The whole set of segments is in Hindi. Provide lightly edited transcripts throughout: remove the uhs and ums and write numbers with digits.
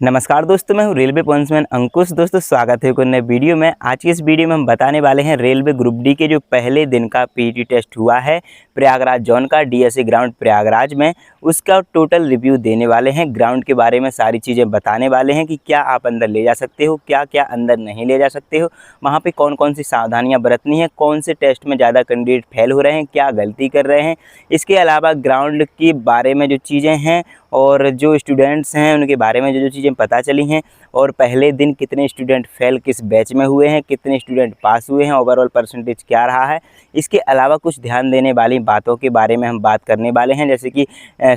नमस्कार दोस्तों, मैं हूँ रेलवे पॉइंट्समैन अंकुश। दोस्तों स्वागत है एक और नए वीडियो में। आज की इस वीडियो में हम बताने वाले हैं रेलवे ग्रुप डी के जो पहले दिन का पीटी टेस्ट हुआ है प्रयागराज जोन का डीएसए ग्राउंड प्रयागराज में, उसका टोटल रिव्यू देने वाले हैं। ग्राउंड के बारे में सारी चीज़ें बताने वाले हैं कि क्या आप अंदर ले जा सकते हो, क्या क्या अंदर नहीं ले जा सकते हो, वहाँ पर कौन कौन सी सावधानियाँ बरतनी है, कौन से टेस्ट में ज़्यादा कैंडिडेट फेल हो रहे हैं, क्या गलती कर रहे हैं। इसके अलावा ग्राउंड के बारे में जो चीज़ें हैं और जो स्टूडेंट्स हैं उनके बारे में जो चीज़ें पता चली हैं, और पहले दिन कितने स्टूडेंट फेल किस बैच में हुए हैं, कितने स्टूडेंट पास हुए हैं, ओवरऑल परसेंटेज क्या रहा है। इसके अलावा कुछ ध्यान देने वाली बातों के बारे में हम बात करने वाले हैं, जैसे कि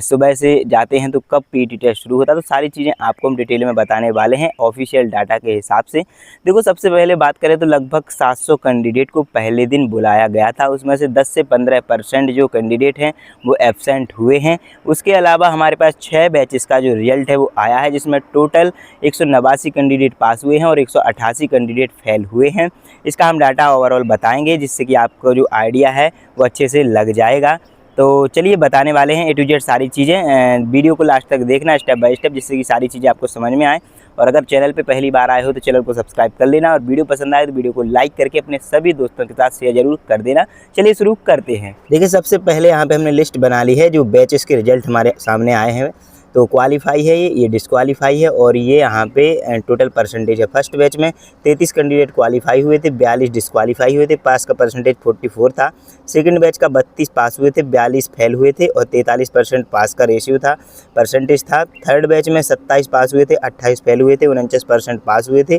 सुबह से जाते हैं तो कब पीटी टेस्ट शुरू होता है, तो सारी चीज़ें आपको हम डिटेल में बताने वाले हैं ऑफिशियल डाटा के हिसाब से। देखो, सबसे पहले बात करें तो लगभग 700 कैंडिडेट को पहले दिन बुलाया गया था, उसमें से 10 से 15% जो कैंडिडेट हैं वो एब्सेंट हुए हैं। उसके अलावा हमारे पास 6 बैचेस का जो रिजल्ट है वो आया है, जिसमें टोटल 189 कैंडिडेट पास हुए हैं और 188 कैंडिडेट फेल हुए हैं। इसका हम डाटा ओवरऑल बताएंगे, जिससे कि आपको जो आइडिया है वो अच्छे से लग जाएगा। तो चलिए बताने वाले हैं ए टू जेड सारी चीज़ें। वीडियो को लास्ट तक देखना स्टेप बाय स्टेप, जिससे कि सारी चीज़ें आपको समझ में आए। और अगर चैनल पे पहली बार आए हो तो चैनल को सब्सक्राइब कर लेना, और वीडियो पसंद आए तो वीडियो को लाइक करके अपने सभी दोस्तों के साथ शेयर जरूर कर देना। चलिए शुरू करते हैं। देखिए, सबसे पहले यहाँ पे हमने लिस्ट बना ली है जो बैचेस के रिजल्ट हमारे सामने आए हैं। तो क्वालिफाई है, ये डिस्क्वालीफाई है, और ये यहाँ पे टोटल परसेंटेज है। फर्स्ट बैच में 33 कैंडिडेट क्वालिफाई हुए थे, 42 डिस्क्वालीफाई हुए थे, पास का परसेंटेज 44 था। सेकंड बैच का 32 पास हुए थे, 42 फेल हुए थे, और 43% पास का रेशियो था, परसेंटेज था। थर्ड बैच में 27 पास हुए थे, 28 फेल हुए थे, 49% पास हुए थे।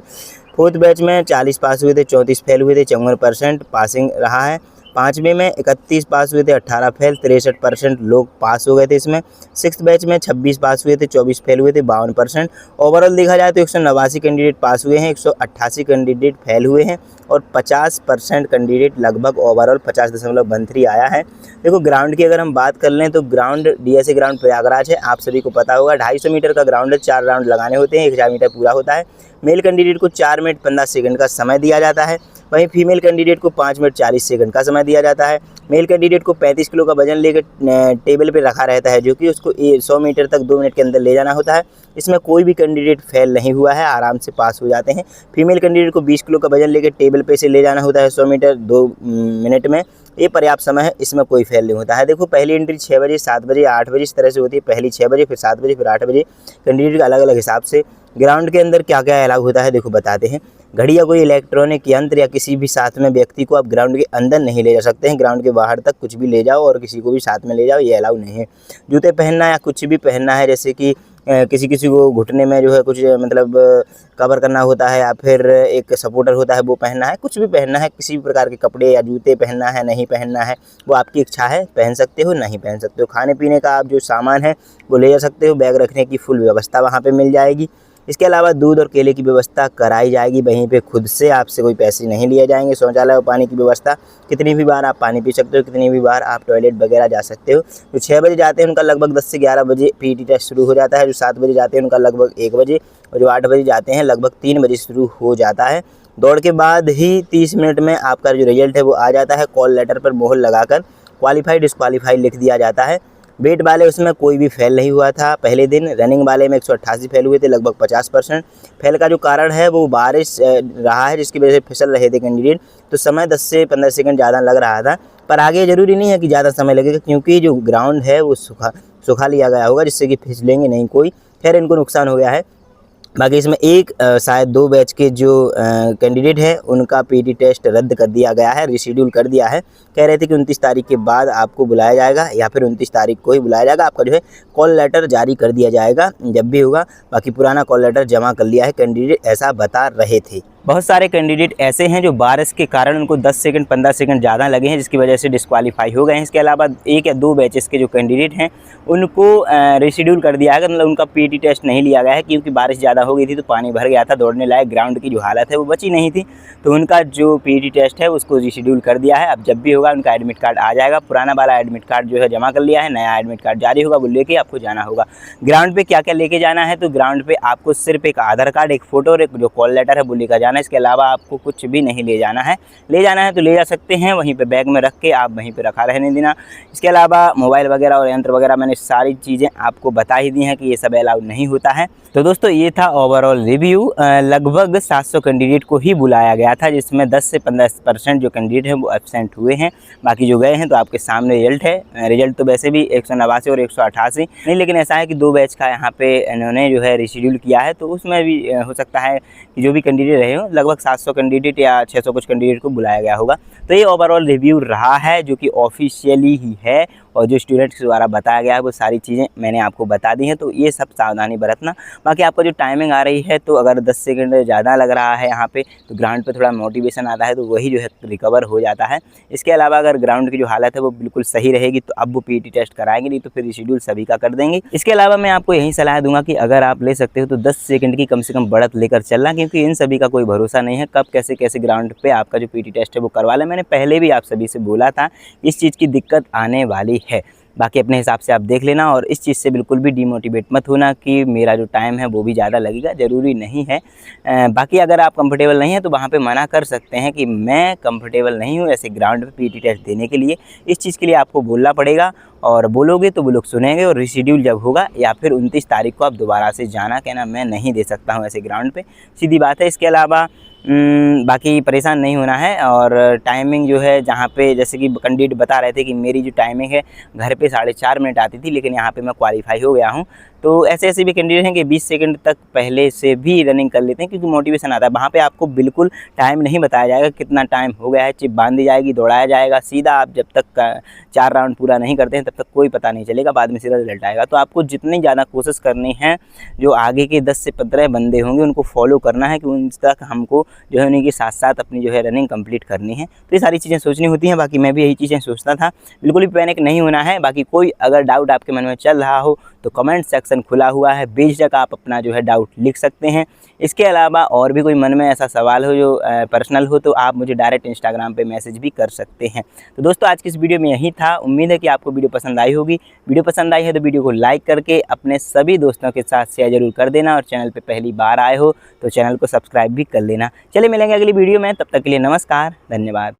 फोर्थ बैच में 40 पास हुए थे, 34 फेल हुए थे, 54% पासिंग रहा है। पाँचवें में 31 पास हुए थे, 18 फेल, 63% लोग पास हो गए थे इसमें। सिक्स्थ बैच में 26 पास हुए थे, 24 फेल हुए थे, 52%। ओवरऑल देखा जाए तो 189 कैंडिडेट पास हुए हैं, 188 कैंडिडेट फेल हुए हैं, और 50% कैंडिडेट लगभग ओवरऑल 50.13 आया है। देखो, ग्राउंड की अगर हम बात कर लें तो ग्राउंड डीएसए ग्राउंड प्रयागराज है, आप सभी को पता होगा। 250 मीटर का ग्राउंड है, 4 राउंड लगाने होते हैं, 1000 मीटर पूरा होता है। मेल कैंडिडेट को 4 मिनट 15 सेकंड का समय दिया जाता है, वहीं फीमेल कैंडिडेट को 5 मिनट 40 सेकंड का समय दिया जाता है। मेल कैंडिडेट को 35 किलो का वजन लेकर टेबल पे रखा रहता है, जो कि उसको 100 मीटर तक 2 मिनट के अंदर ले जाना होता है। इसमें कोई भी कैंडिडेट फेल नहीं हुआ है, आराम से पास हो जाते हैं। फीमेल कैंडिडेट को 20 किलो का वजन लेकर टेबल पे से ले जाना होता है 100 मीटर 2 मिनट में, ये पर्याप्त समय है, इसमें कोई फेल नहीं होता है। देखो, पहली एंट्री 6 बजे, 7 बजे, 8 बजे इस तरह से होती है। पहली 6 बजे, फिर 7 बजे, फिर 8 बजे, कैंडिडेट का अलग अलग हिसाब से। ग्राउंड के अंदर क्या क्या अलाउ होता है देखो बताते हैं। घड़ी या कोई इलेक्ट्रॉनिक यंत्र या किसी भी साथ में व्यक्ति को आप ग्राउंड के अंदर नहीं ले जा सकते हैं। ग्राउंड के बाहर तक कुछ भी ले जाओ और किसी को भी साथ में ले जाओ, ये अलाउ नहीं है। जूते पहनना या कुछ भी पहनना है, जैसे कि किसी किसी को घुटने में जो है कुछ मतलब कवर करना होता है, या फिर एक सपोर्टर होता है वो पहनना है, कुछ भी पहनना है। किसी भी प्रकार के कपड़े या जूते पहनना है, नहीं पहनना है, वो आपकी इच्छा है, पहन सकते हो, नहीं पहन सकते हो। खाने पीने का आप जो सामान है वो ले जा सकते हो, बैग रखने की फुल व्यवस्था वहाँ पे मिल जाएगी। इसके अलावा दूध और केले की व्यवस्था कराई जाएगी वहीं पे खुद से, आपसे कोई पैसे नहीं लिए जाएंगे। शौचालय और पानी की व्यवस्था, कितनी भी बार आप पानी पी सकते हो, कितनी भी बार आप टॉयलेट वगैरह जा सकते हो। जो 6 बजे जाते हैं उनका लगभग 10 से 11 बजे पीटी टेस्ट शुरू हो जाता है। जो 7 बजे जाते हैं उनका लगभग 1 बजे, और जो 8 बजे जाते हैं लगभग 3 बजे शुरू हो जाता है। दौड़ के बाद ही 30 मिनट में आपका जो रिजल्ट है वो आ जाता है। कॉल लेटर पर मोहर लगाकर क्वालिफाई डिस्क्वालीफाई लिख दिया जाता है। वेट वाले उसमें कोई भी फेल नहीं हुआ था पहले दिन। रनिंग वाले में 188 फेल हुए थे, लगभग 50%। फेल का जो कारण है वो बारिश रहा है, जिसकी वजह से फिसल रहे थे कैंडिडेट, तो समय 10 से 15 सेकंड ज़्यादा लग रहा था। पर आगे ज़रूरी नहीं है कि ज़्यादा समय लगेगा, क्योंकि जो ग्राउंड है वो सूखा लिया गया होगा, जिससे कि फिसलेंगे नहीं कोई। खैर, इनको नुकसान हो गया है। बाकी इसमें शायद 2 बैच के जो कैंडिडेट है उनका पीटी टेस्ट रद्द कर दिया गया है, रिशेड्यूल कर दिया है। कह रहे थे कि 29 तारीख के बाद आपको बुलाया जाएगा, या फिर 29 तारीख को ही बुलाया जाएगा। आपका जो है कॉल लेटर जारी कर दिया जाएगा जब भी होगा। बाकी पुराना कॉल लेटर जमा कर लिया है कैंडिडेट, ऐसा बता रहे थे। बहुत सारे कैंडिडेट ऐसे हैं जो बारिश के कारण उनको 10 सेकंड 15 सेकंड ज़्यादा लगे हैं, जिसकी वजह से डिस्क्वालीफाई हो गए हैं। इसके अलावा 1 या 2 बैचेस के जो कैंडिडेट हैं उनको रिशेड्यूल कर दिया है, मतलब उनका पीटी टेस्ट नहीं लिया गया है, क्योंकि बारिश ज़्यादा हो गई थी तो पानी भर गया था, दौड़ने लायक ग्राउंड की जो हालत है वो बची नहीं थी। तो उनका जो पीटी टेस्ट है उसको रिशेड्यूल कर दिया है। अब जब भी होगा उनका एडमिट कार्ड आ जाएगा। पुराना वाला एडमिट कार्ड जो है जमा कर लिया है, नया एडमिट कार्ड जारी होगा, वो लेके आपको जाना होगा। ग्राउंड पे क्या क्या लेके जाना है, तो ग्राउंड पे आपको सिर्फ एक आधार कार्ड, एक फ़ोटो और एक जो कॉल लेटर है वो लेकर जाना है। इसके अलावा आपको कुछ भी नहीं ले जाना है। ले जाना है तो ले जा सकते हैं, वहीं पे बैग में रख के आप वहीं पे रखा रहने देना। इसके अलावा मोबाइल वगैरह और यंत्र वगैरह मैंने सारी चीज़ें आपको बता ही दी हैं कि ये सब अलाउ नहीं होता है। तो दोस्तों ये था ओवरऑल रिव्यू। लगभग 700 कैंडिडेट को ही बुलाया गया था, जिसमें 10 से 15% जो कैंडिडेट हैं वो एब्सेंट हुए हैं। बाकी जो गए हैं तो आपके सामने रिजल्ट है। रिजल्ट तो वैसे भी 189 और 188 नहीं, लेकिन ऐसा है कि 2 बैच का यहाँ पे इन्होंने जो है रिशेड्यूल किया है, तो उसमें भी हो सकता है कि जो भी कैंडिडेट रहे हो, लगभग 700 कैंडिडेट या 600 कुछ कैंडिडेट को बुलाया गया होगा। तो ये ओवरऑल रिव्यू रहा है, जो कि ऑफिशियली ही है, और जो स्टूडेंट्स द्वारा बताया गया है वो सारी चीज़ें मैंने आपको बता दी हैं। तो ये सब सावधानी बरतना। बाकी आपका जो टाइमिंग आ रही है, तो अगर 10 सेकंड ज़्यादा लग रहा है यहाँ पे, तो ग्राउंड पे थोड़ा मोटिवेशन आता है, तो वही जो है रिकवर हो जाता है। इसके अलावा अगर ग्राउंड की जो हालत है वो बिल्कुल सही रहेगी, तो अब वो पीटी टेस्ट कराएंगे, नहीं तो फिर शेड्यूल सभी का कर देंगे। इसके अलावा मैं आपको यही सलाह दूंगा कि अगर आप ले सकते हो तो 10 सेकंड की कम से कम बढ़त लेकर चलना, क्योंकि इन सभी का कोई भरोसा नहीं है कब कैसे कैसे ग्राउंड पे आपका जो पीटी टेस्ट है वो करवा लें। मैंने पहले भी आप सभी से बोला था, इस चीज़ की दिक्कत आने वाली है। बाकी अपने हिसाब से आप देख लेना, और इस चीज़ से बिल्कुल भी डिमोटिवेट मत होना कि मेरा जो टाइम है वो भी ज़्यादा लगेगा, ज़रूरी नहीं है। बाकी अगर आप कंफर्टेबल नहीं हैं तो वहाँ पे मना कर सकते हैं कि मैं कंफर्टेबल नहीं हूँ ऐसे ग्राउंड पे पीटी टेस्ट देने के लिए। इस चीज़ के लिए आपको बोलना पड़ेगा, और बोलोगे तो वो लोग सुनेंगे, और रिशेड्यूल जब होगा या फिर 29 तारीख को आप दोबारा से जाना, कहना मैं नहीं दे सकता हूँ ऐसे ग्राउंड पे, सीधी बात है। इसके अलावा बाकी परेशान नहीं होना है। और टाइमिंग जो है, जहाँ पे जैसे कि कैंडिडेट बता रहे थे कि मेरी जो टाइमिंग है घर पे 4:30 मिनट आती थी, लेकिन यहाँ पे मैं क्वालिफाई हो गया हूँ। तो ऐसे ऐसे भी कैंडिडेट हैं कि 20 सेकंड तक पहले से भी रनिंग कर लेते हैं, क्योंकि मोटिवेशन आता है। वहाँ पे आपको बिल्कुल टाइम नहीं बताया जाएगा कितना टाइम हो गया है, चिप बांध दी जाएगी, दौड़ाया जाएगा सीधा। आप जब तक 4 राउंड पूरा नहीं करते हैं तब तक कोई पता नहीं चलेगा, बाद में सीधा रिजल्ट आएगा। तो आपको जितनी ज़्यादा कोशिश करनी है, जो आगे के 10 से 15 बंदे होंगे उनको फॉलो करना है, कि उन तक हमको जो है उन्हीं के साथ साथ अपनी जो है रनिंग कंप्लीट करनी है। तो ये सारी चीज़ें सोचनी होती हैं। बाकी मैं भी यही चीज़ें सोचता था, बिल्कुल भी पैनिक नहीं होना है। बाकी कोई अगर डाउट आपके मन में चल रहा हो तो कमेंट सेक्शन खुला हुआ है, बेझिझक आप अपना जो है डाउट लिख सकते हैं। इसके अलावा और भी कोई मन में ऐसा सवाल हो जो पर्सनल हो, तो आप मुझे डायरेक्ट इंस्टाग्राम पे मैसेज भी कर सकते हैं। तो दोस्तों आज की इस वीडियो में यही था। उम्मीद है कि आपको वीडियो पसंद आई होगी। वीडियो पसंद आई है तो वीडियो को लाइक करके अपने सभी दोस्तों के साथ शेयर जरूर कर देना, और चैनल पर पहली बार आए हो तो चैनल को सब्सक्राइब भी कर लेना। चलिए मिलेंगे अगली वीडियो में, तब तक के लिए नमस्कार, धन्यवाद।